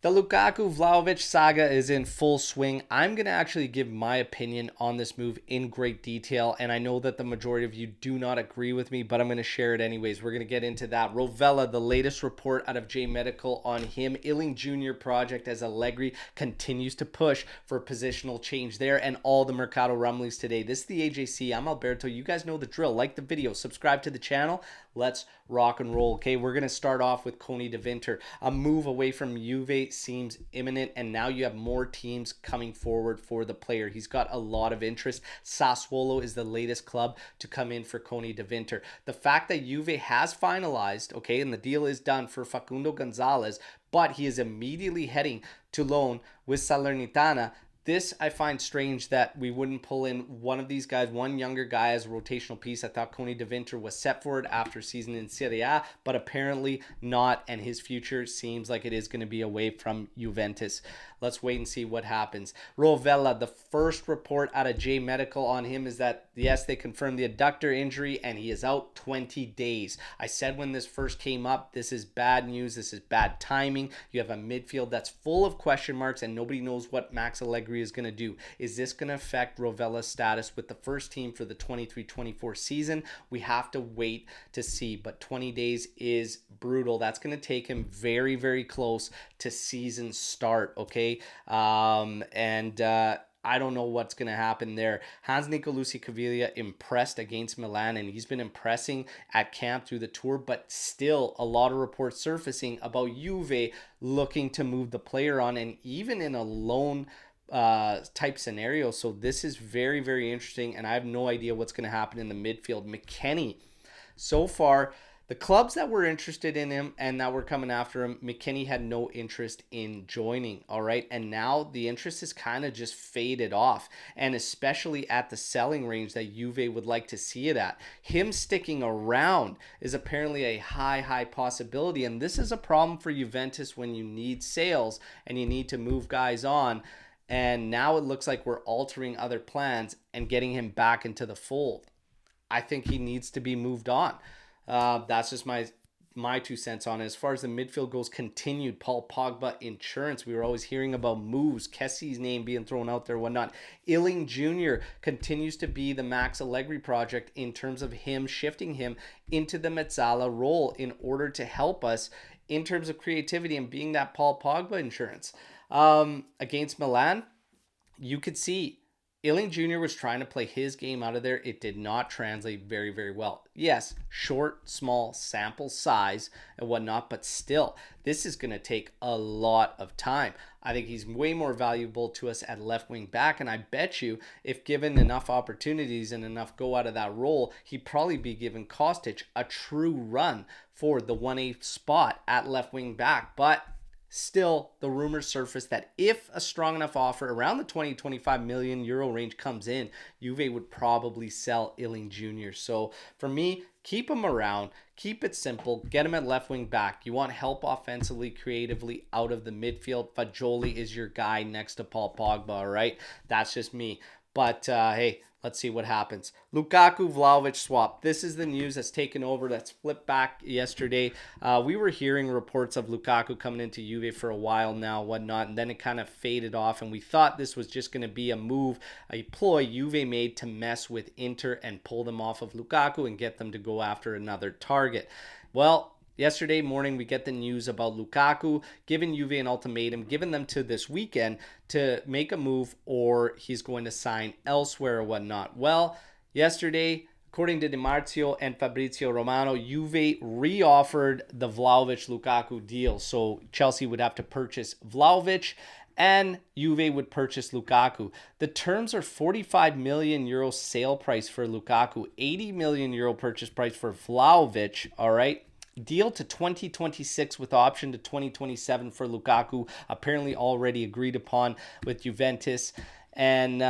The Lukaku Vlahovic saga is in full swing. I'm going to actually give my opinion on this move in great detail, and I know that the majority of you do not agree with me, but I'm going to share it anyways. We're going to get into that. Rovella, the latest report out of J Medical on him. Iling Jr project as Allegri continues to push for positional change there, and all the mercato rumblings today. This is the AJC. I'm Alberto. You guys know the drill. Like the video, subscribe to the channel. Let's rock and roll. Okay, we're going to start off with Koni De Winter. A move away from Juve seems imminent, and now you have more teams coming forward for the player. He's got a lot of interest. Sassuolo is the latest club to come in for Koni De Winter. The fact that Juve has finalized, okay, and the deal is done for Facundo Gonzalez, but he is immediately heading to loan with Salernitana. This I find strange that we wouldn't pull in one of these guys, one younger guy as a rotational piece. I thought Koni De Winter was set for it after season in Serie A, but apparently not, and his future seems like it is going to be away from Juventus. Let's wait and see what happens. Rovella, the first report out of J Medical on him is that, yes, they confirmed the adductor injury, and he is out 20 days. I said when this first came up, this is bad news. This is bad timing. You have a midfield that's full of question marks, and nobody knows what Max Allegri is going to do. Is this going to affect Rovella's status with the first team for the 23-24 season? We have to wait to see, but 20 days is brutal. That's going to take him very, very close to season start, okay? I don't know what's going to happen there. Hans Nicolucci Caviglia impressed against Milan, and he's been impressing at camp through the tour, but still a lot of reports surfacing about Juve looking to move the player on, and even in a loan type scenario. So this is very, very interesting, and I have no idea what's going to happen in the midfield. McKinney, so far, the clubs that were interested in him and that were coming after him, McKinney had no interest in joining, all right? And now the interest has kind of just faded off, and especially at the selling range that Juve would like to see it at. Him sticking around is apparently a high possibility, and this is a problem for Juventus when you need sales and you need to move guys on. And now it looks like we're altering other plans and getting him back into the fold. I think he needs to be moved on. That's just my 2 cents on it. As far as the midfield goes, continued Paul Pogba insurance. We were always hearing about moves, Kessie's name being thrown out there, whatnot. Iling Jr continues to be the Max Allegri project in terms of him shifting him into the Mezzala role in order to help us in terms of creativity and being that Paul Pogba insurance. Against Milan, you could see Iling Jr was trying to play his game out of there. It did not translate very, very well. Yes, short, small sample size and whatnot, but still, this is going to take a lot of time. I think he's way more valuable to us at left wing back, and I bet you if given enough opportunities and enough go out of that role, he'd probably be given Kostic a true run for the 1A spot at left wing back. But still, the rumors surface that if a strong enough offer around the 20-25 million euro range comes in, Juve would probably sell Iling Jr. So for me, keep him around, keep it simple, get him at left wing back. You want help offensively, creatively out of the midfield. Fagioli is your guy next to Paul Pogba, all right? That's just me. But hey, let's see what happens. Lukaku Vlahovic swap. This is the news that's taken over. That's flipped back yesterday. We were hearing reports of Lukaku coming into Juve for a while now, whatnot, and then it kind of faded off, and we thought this was just going to be a move, a ploy Juve made to mess with Inter and pull them off of Lukaku and get them to go after another target. Well, yesterday morning, we get the news about Lukaku giving Juve an ultimatum, giving them to this weekend to make a move or he's going to sign elsewhere or whatnot. Well, yesterday, according to Di Marzio and Fabrizio Romano, Juve re-offered the Vlahovic-Lukaku deal. So Chelsea would have to purchase Vlahovic and Juve would purchase Lukaku. The terms are 45 million euro sale price for Lukaku, 80 million euro purchase price for Vlahovic, all right? Deal to 2026 with option to 2027 for Lukaku, apparently already agreed upon with Juventus. And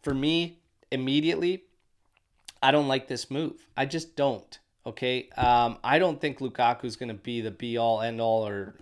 for me, immediately, I don't like this move. I just don't. Okay, I don't think Lukaku is going to be the be-all, end-all, or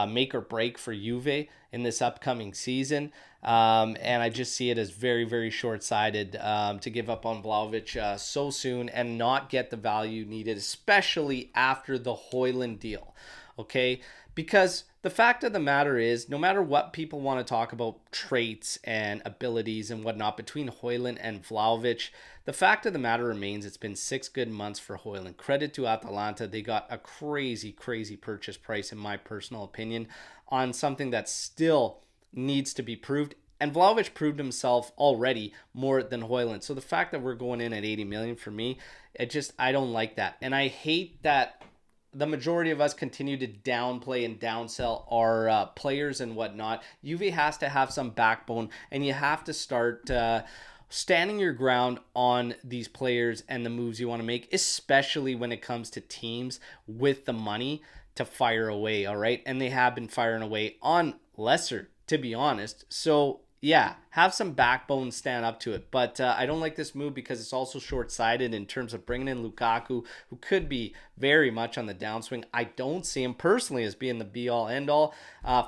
make or break for Juve in this upcoming season. And I just see it as very, very short-sighted to give up on Vlahovic so soon and not get the value needed, especially after the Højlund deal. Okay, Because the fact of the matter is, no matter what people want to talk about traits and abilities and whatnot between Højlund and Vlahovic, the fact of the matter remains it's been 6 good months for Højlund. Credit to Atalanta. They got a crazy, crazy purchase price, in my personal opinion, on something that still needs to be proved. And Vlahovic proved himself already more than Højlund. So the fact that we're going in at 80 million for me, I don't like that. And I hate that the majority of us continue to downplay and downsell our players and whatnot. Juve has to have some backbone, and you have to start standing your ground on these players and the moves you want to make, especially when it comes to teams with the money to fire away, all right? And they have been firing away on lesser, to be honest. So yeah, have some backbone, stand up to it. But I don't like this move because it's also short-sighted in terms of bringing in Lukaku, who could be very much on the downswing. I don't see him personally as being the be-all, end-all.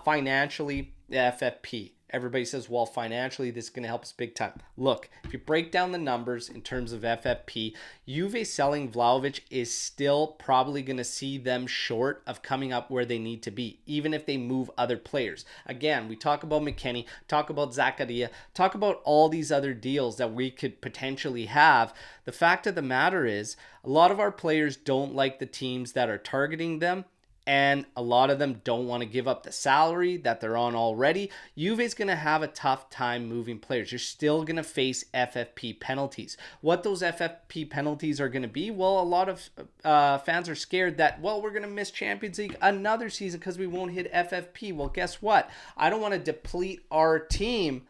Financially, the FFP. Everybody says, well, financially, this is going to help us big time. Look, if you break down the numbers in terms of FFP, Juve selling Vlahovic is still probably going to see them short of coming up where they need to be, even if they move other players. Again, we talk about McKinney, talk about Zakaria, talk about all these other deals that we could potentially have. The fact of the matter is, a lot of our players don't like the teams that are targeting them, and a lot of them don't want to give up the salary that they're on already. Juve's going to have a tough time moving players. You're still going to face FFP penalties. What those FFP penalties are going to be? Well, a lot of fans are scared that, well, we're going to miss Champions League another season because we won't hit FFP. Well, guess what? I don't want to deplete our team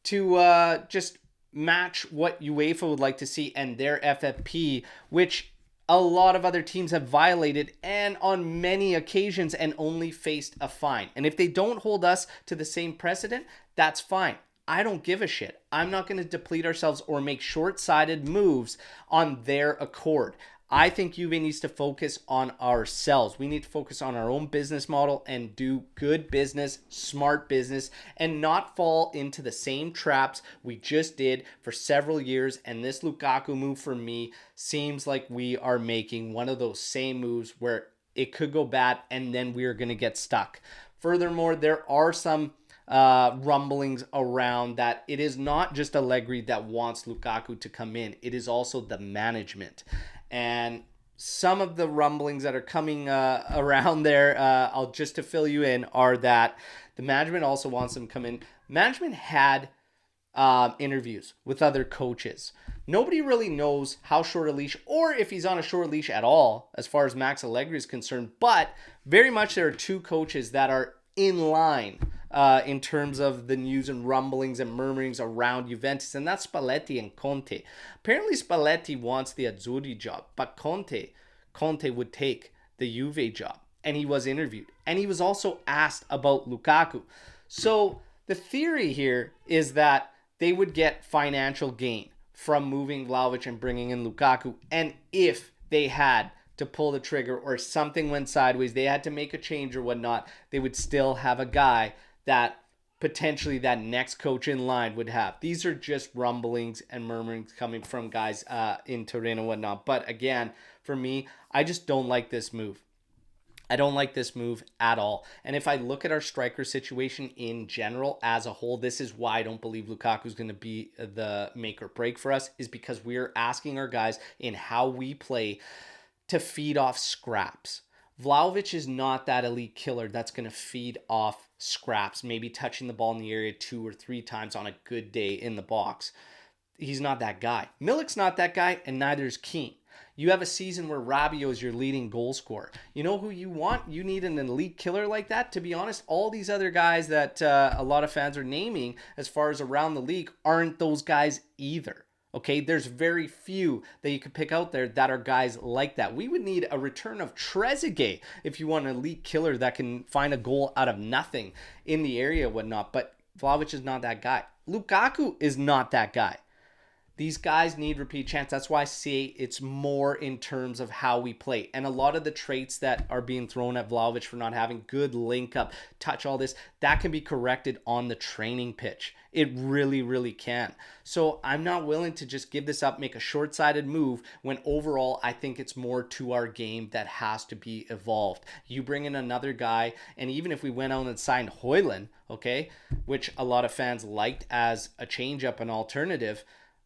to just match what UEFA would like to see and their FFP, which a lot of other teams have violated and on many occasions and only faced a fine. And if they don't hold us to the same precedent, that's fine. I don't give a shit. I'm not going to deplete ourselves or make short-sighted moves on their accord. I think Juve needs to focus on ourselves. We need to focus on our own business model and do good business, smart business, and not fall into the same traps we just did for several years. And this Lukaku move for me seems like we are making one of those same moves where it could go bad and then we are going to get stuck. Furthermore, there are some rumblings around that it is not just Allegri that wants Lukaku to come in. It is also the management. And some of the rumblings that are coming around there, I'll just to fill you in, are that the management also wants him to come in. Management had interviews with other coaches. Nobody really knows how short a leash, or if he's on a short leash at all, as far as Max Allegri is concerned. But very much there are two coaches that are in line in terms of the news and rumblings and murmurings around Juventus, and that's Spaletti and Conte. Apparently Spalletti wants the Azzurri job, but Conte would take the Juve job, and he was interviewed. And he was also asked about Lukaku. So the theory here is that they would get financial gain from moving Vlahovic and bringing in Lukaku, and if they had to pull the trigger or something went sideways, they had to make a change or whatnot, they would still have a guy that potentially that next coach in line would have. These are just rumblings and murmurings coming from guys in Turin and whatnot. But again, for me, I just don't like this move. I don't like this move at all. And if I look at our striker situation in general as a whole, this is why I don't believe Lukaku is going to be the make or break for us, is because we're asking our guys in how we play to feed off scraps. Vlahovic is not that elite killer that's going to feed off scraps, maybe touching the ball in the area 2 or 3 times on a good day in the box. He's not that guy. Milik's not that guy, and neither is Keane. You have a season where Rabiot is your leading goal scorer. You know who you want? You need an elite killer like that. To be honest, all these other guys that a lot of fans are naming as far as around the league aren't those guys either. Okay, there's very few that you could pick out there that are guys like that. We would need a return of Trezeguet if you want an elite killer that can find a goal out of nothing in the area and whatnot. But Vlahovic is not that guy. Lukaku is not that guy. These guys need repeat chance. That's why I say it's more in terms of how we play. And a lot of the traits that are being thrown at Vlahovic for not having good link up, touch, all this, that can be corrected on the training pitch. It really, really can. So I'm not willing to just give this up, make a short-sighted move when overall I think it's more to our game that has to be evolved. You bring in another guy, and even if we went out and signed Højlund, okay, which a lot of fans liked as a change-up, an alternative,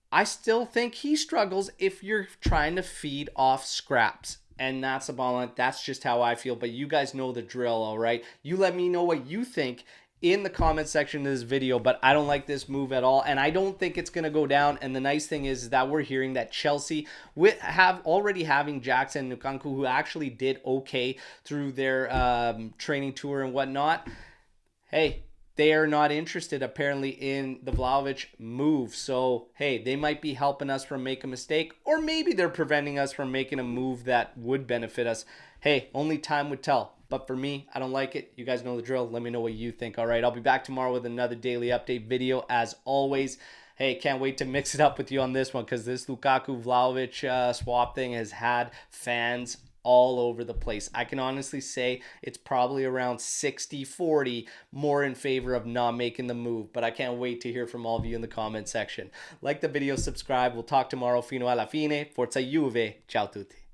I still think he struggles if you're trying to feed off scraps. And that's about, that's just how I feel. But you guys know the drill, all right? You let me know what you think in the comment section of this video. But I don't like this move at all. And I don't think it's going to go down. And the nice thing is that we're hearing that Chelsea already having Jackson and Lukaku, who actually did okay through their training tour and whatnot. Hey, they are not interested apparently in the Vlahovic move. So, hey, they might be helping us from make a mistake, or maybe they're preventing us from making a move that would benefit us. Hey, only time would tell. But for me, I don't like it. You guys know the drill. Let me know what you think. All right, I'll be back tomorrow with another daily update video as always. Hey, can't wait to mix it up with you on this one because this Lukaku Vlahovic swap thing has had fans all over the place. I can honestly say it's probably around 60-40 more in favor of not making the move, but I can't wait to hear from all of you in the comment section. Like the video, subscribe. We'll talk tomorrow. Fino alla fine. Forza Juve. Ciao tutti.